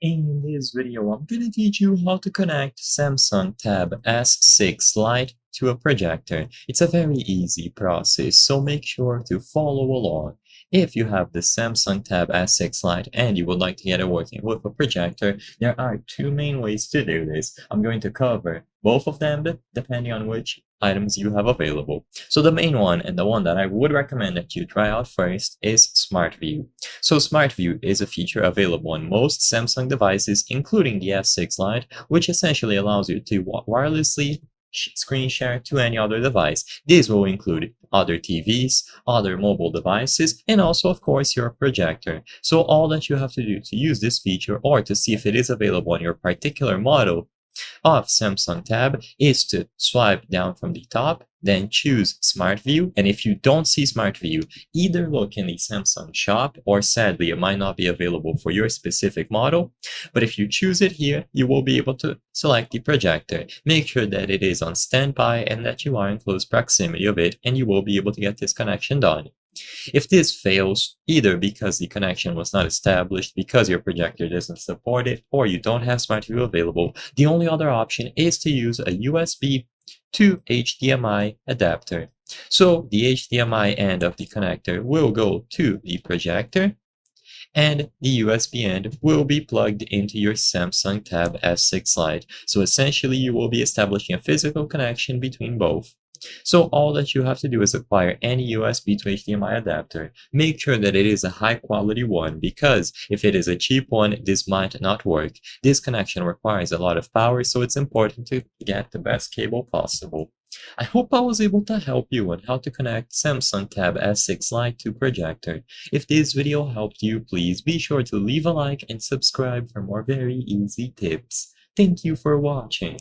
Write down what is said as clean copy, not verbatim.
In this video, I'm going to teach you how to connect Samsung Tab S6 Lite to a projector. It's a very easy process, so make sure to follow along. If you have the Samsung Tab S6 Lite and you would like to get it working with a projector, there are two main ways to do this. I'm going to cover both of them depending on which items you have available. So the main one, and the one that I would recommend that you try out first, is Smart View. So Smart View is a feature available on most Samsung devices, including the S6 Lite, which essentially allows you to wirelessly screen share to any other device. This will include other TVs, other mobile devices, and also, of course, your projector. So all that you have to do to use this feature or to see if it is available on your particular model of Samsung Tab is to swipe down from the top, then choose Smart View. And if you don't see Smart View, either look in the Samsung shop, or sadly it might not be available for your specific model. But if you choose it here, you will be able to select the projector. Make sure that it is on standby and that you are in close proximity of it, and you will be able to get this connection done. If this fails, either because the connection was not established, because your projector doesn't support it, or you don't have Smart View available, the only other option is to use a USB to HDMI adapter. So the HDMI end of the connector will go to the projector, and the USB end will be plugged into your Samsung Tab S6 Lite. So essentially, you will be establishing a physical connection between both. So all that you have to do is acquire any USB to HDMI adapter. Make sure that it is a high quality one, because if it is a cheap one, this might not work. This connection requires a lot of power, so it's important to get the best cable possible. I hope I was able to help you on how to connect Samsung Tab S6 Lite to projector. If this video helped you, please be sure to leave a like and subscribe for more very easy tips. Thank you for watching.